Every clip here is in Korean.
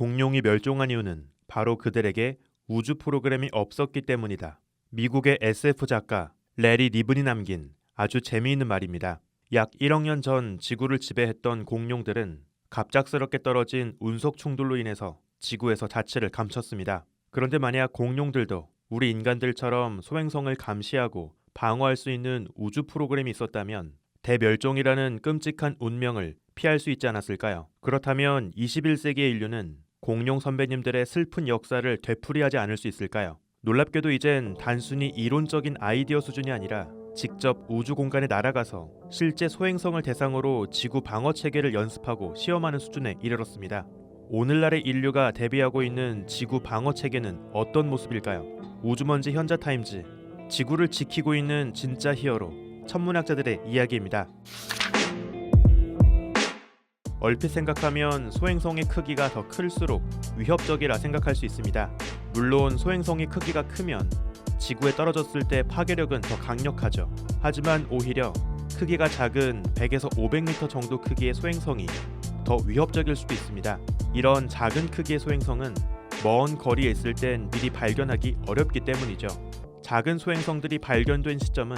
공룡이 멸종한 이유는 바로 그들에게 우주 프로그램이 없었기 때문이다. 미국의 SF 작가 레리 리븐이 남긴 아주 재미있는 말입니다. 약 1억 년 전 지구를 지배했던 공룡들은 갑작스럽게 떨어진 운석 충돌로 인해서 지구에서 자취를 감췄습니다. 그런데 만약 공룡들도 우리 인간들처럼 소행성을 감시하고 방어할 수 있는 우주 프로그램이 있었다면 대멸종이라는 끔찍한 운명을 피할 수 있지 않았을까요? 그렇다면 21세기의 인류는 공룡 선배님들의 슬픈 역사를 되풀이하지 않을 수 있을까요? 놀랍게도 이젠 단순히 이론적인 아이디어 수준이 아니라 직접 우주 공간에 날아가서 실제 소행성을 대상으로 지구 방어 체계를 연습하고 시험하는 수준에 이르렀습니다. 오늘날의 인류가 대비하고 있는 지구 방어 체계는 어떤 모습일까요? 우주먼지 현자타임즈, 지구를 지키고 있는 진짜 히어로, 천문학자들의 이야기입니다. 얼핏 생각하면 소행성의 크기가 더 클수록 위협적이라 생각할 수 있습니다. 물론 소행성의 크기가 크면 지구에 떨어졌을 때 파괴력은 더 강력하죠. 하지만 오히려 크기가 작은 100에서 500m 정도 크기의 소행성이 더 위협적일 수도 있습니다. 이런 작은 크기의 소행성은 먼 거리에 있을 땐 미리 발견하기 어렵기 때문이죠. 작은 소행성들이 발견된 시점은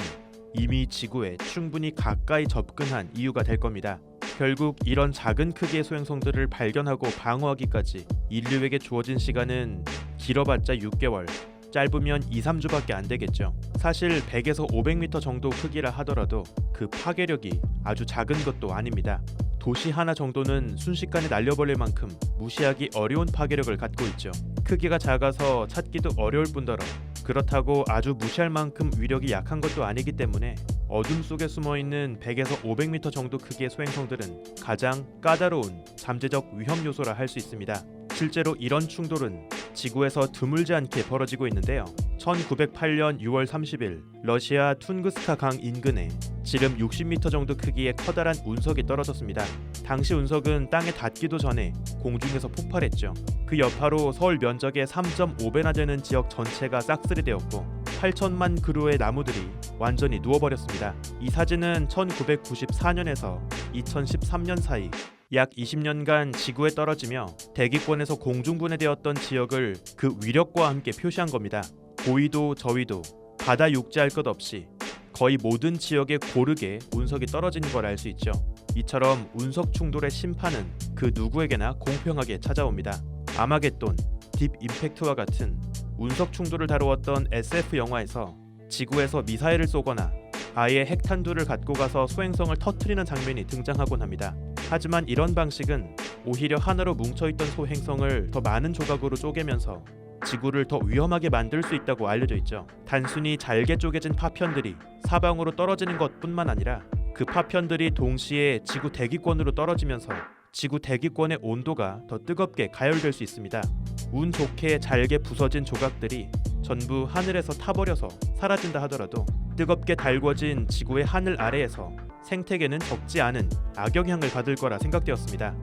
이미 지구에 충분히 가까이 접근한 이유가 될 겁니다. 결국 이런 작은 크기의 소행성들을 발견하고 방어하기까지 인류에게 주어진 시간은 길어봤자 6개월, 짧으면 2-3주밖에 안 되겠죠. 사실 100에서 500m 정도 크기라 하더라도 그 파괴력이 아주 작은 것도 아닙니다. 도시 하나 정도는 순식간에 날려버릴 만큼 무시하기 어려운 파괴력을 갖고 있죠. 크기가 작아서 찾기도 어려울 뿐더러 그렇다고 아주 무시할 만큼 위력이 약한 것도 아니기 때문에 어둠 속에 숨어있는 100에서 500m 정도 크기의 소행성들은 가장 까다로운 잠재적 위험 요소라 할 수 있습니다. 실제로 이런 충돌은 지구에서 드물지 않게 벌어지고 있는데요. 1908년 6월 30일 러시아 툰그스카 강 인근에 지름 60m 정도 크기의 커다란 운석이 떨어졌습니다. 당시 운석은 땅에 닿기도 전에 공중에서 폭발했죠. 그 여파로 서울 면적의 3.5배나 되는 지역 전체가 싹쓸이 되었고 8천만 그루의 나무들이 완전히 누워버렸습니다. 이 사진은 1994년에서 2013년 사이 약 20년간 지구에 떨어지며 대기권에서 공중분해되었던 지역을 그 위력과 함께 표시한 겁니다. 고위도 저위도 바다 육지할 것 없이 거의 모든 지역에 고르게 운석이 떨어지는 걸 알 수 있죠. 이처럼 운석 충돌의 심판은 그 누구에게나 공평하게 찾아옵니다. 아마겟돈, 딥 임팩트와 같은 운석 충돌을 다루었던 SF 영화에서 지구에서 미사일을 쏘거나 아예 핵탄두를 갖고 가서 소행성을 터뜨리는 장면이 등장하곤 합니다. 하지만 이런 방식은 오히려 하나로 뭉쳐있던 소행성을 더 많은 조각으로 쪼개면서 지구를 더 위험하게 만들 수 있다고 알려져 있죠. 단순히 잘게 쪼개진 파편들이 사방으로 떨어지는 것뿐만 아니라 그 파편들이 동시에 지구 대기권으로 떨어지면서 지구 대기권의 온도가 더 뜨겁게 가열될 수 있습니다. 운 좋게 잘게 부서진 조각들이 전부 하늘에서 타버려서 사라진다 하더라도 뜨겁게 달궈진 지구의 하늘 아래에서 생태계는 적지 않은 악영향을 받을 거라 생각되었습니다.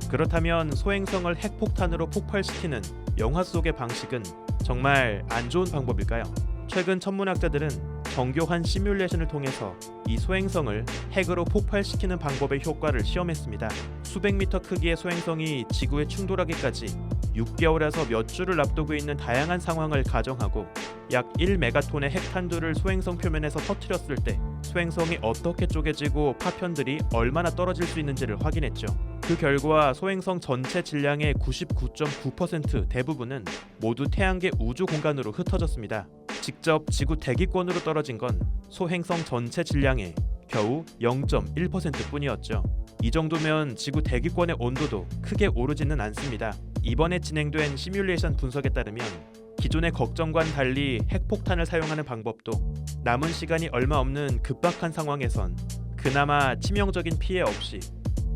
그렇다면 소행성을 핵폭탄으로 폭발시키는 영화 속의 방식은 정말 안 좋은 방법일까요? 최근 천문학자들은 정교한 시뮬레이션을 통해서 이 소행성을 핵으로 폭발시키는 방법의 효과를 시험했습니다. 수백 미터 크기의 소행성이 지구에 충돌하기까지 6개월에서 몇 주를 앞두고 있는 다양한 상황을 가정하고 약 1메가톤의 핵탄두를 소행성 표면에서 터뜨렸을 때 소행성이 어떻게 쪼개지고 파편들이 얼마나 떨어질 수 있는지를 확인했죠. 그 결과 소행성 전체 질량의 99.9% 대부분은 모두 태양계 우주 공간으로 흩어졌습니다. 직접 지구 대기권으로 떨어진 건 소행성 전체 질량의 겨우 0.1%뿐이었죠. 이 정도면 지구 대기권의 온도도 크게 오르지는 않습니다. 이번에 진행된 시뮬레이션 분석에 따르면 기존의 걱정과는 달리 핵폭탄을 사용하는 방법도 남은 시간이 얼마 없는 급박한 상황에선 그나마 치명적인 피해 없이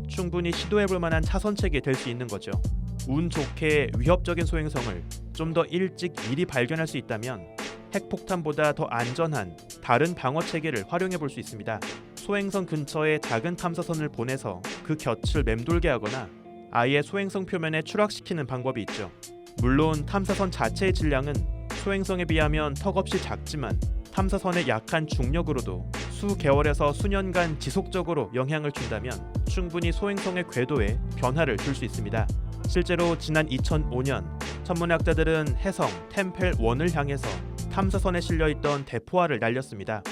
충분히 시도해볼 만한 차선책이 될 수 있는 거죠. 운 좋게 위협적인 소행성을 좀 더 일찍 미리 발견할 수 있다면 핵폭탄보다 더 안전한 다른 방어 체계를 활용해 볼 수 있습니다. 소행성 근처에 작은 탐사선을 보내서 그 곁을 맴돌게 하거나 아예 소행성 표면에 추락시키는 방법이 있죠. 물론 탐사선 자체의 질량은 소행성에 비하면 턱없이 작지만 탐사선의 약한 중력으로도 수개월에서 수년간 지속적으로 영향을 준다면 충분히 소행성의 궤도에 변화를 줄 수 있습니다. 실제로 지난 2005년 천문학자들은 해성 템펠 1을 향해서 탐사선에 실려있던 대포알을 날렸습니다.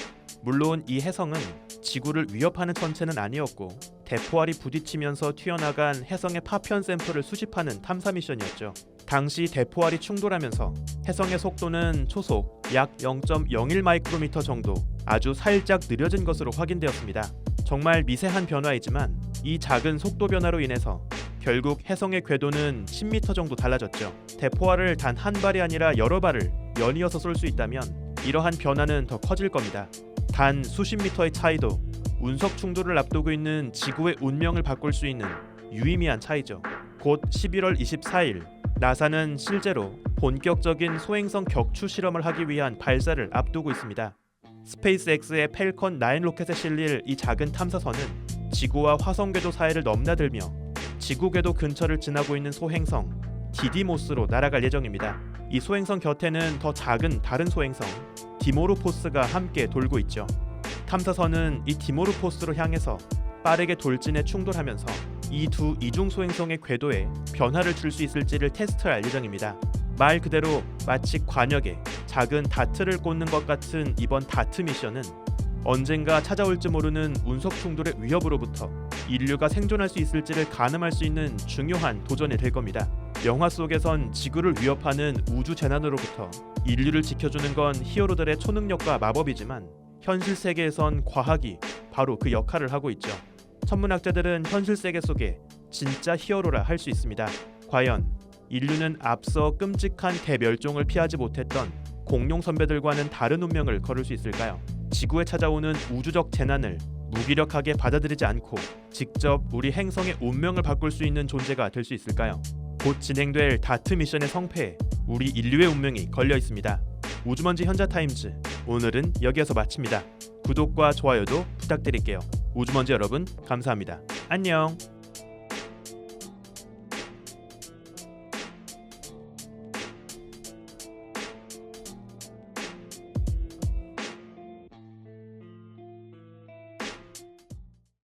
물론 이 해성은 지구를 위협하는 천체는 아니었고 대포알이 부딪히면서 튀어나간 해성의 파편 샘플을 수집하는 탐사 미션이었죠. 당시 대포알이 충돌하면서 해성의 속도는 초속 약 0.01 마이크로미터 정도 아주 살짝 느려진 것으로 확인되었습니다. 정말 미세한 변화이지만 이 작은 속도 변화로 인해서 결국 해성의 궤도는 10m 정도 달라졌죠. 대포알을 단 한 발이 아니라 여러 발을 연이어서 쏠 수 있다면 이러한 변화는 더 커질 겁니다. 단 수십 미터의 차이도 운석 충돌을 앞두고 있는 지구의 운명을 바꿀 수 있는 유의미한 차이죠. 곧 11월 24일 나사는 실제로 본격적인 소행성 격추 실험을 하기 위한 발사를 앞두고 있습니다. 스페이스X의 펠컨 9 로켓에 실릴 이 작은 탐사선은 지구와 화성 궤도 사이를 넘나들며 지구 궤도 근처를 지나고 있는 소행성 디디모스로 날아갈 예정입니다. 이 소행성 곁에는 더 작은 다른 소행성 디모르포스가 함께 돌고 있죠. 탐사선은 이 디모르포스로 향해서 빠르게 돌진에 충돌하면서 이 두 이중 소행성의 궤도에 변화를 줄 수 있을지를 테스트할 예정입니다. 말 그대로 마치 관역에 작은 다트를 꽂는 것 같은 이번 다트 미션은 언젠가 찾아올지 모르는 운석 충돌의 위협으로부터 인류가 생존할 수 있을지를 가늠할 수 있는 중요한 도전이 될 겁니다. 영화 속에선 지구를 위협하는 우주 재난으로부터 인류를 지켜주는 건 히어로들의 초능력과 마법이지만 현실 세계에선 과학이 바로 그 역할을 하고 있죠. 천문학자들은 현실 세계 속에 진짜 히어로라 할 수 있습니다. 과연 인류는 앞서 끔찍한 대멸종을 피하지 못했던 공룡 선배들과는 다른 운명을 걸을 수 있을까요? 지구에 찾아오는 우주적 재난을 무기력하게 받아들이지 않고 직접 우리 행성의 운명을 바꿀 수 있는 존재가 될 수 있을까요? 곧 진행될 다트 미션의 성패에 우리 인류의 운명이 걸려 있습니다. 우주먼지 현자타임즈 오늘은 여기에서 마칩니다. 구독과 좋아요도 부탁드릴게요. 우주먼지 여러분 감사합니다. 안녕.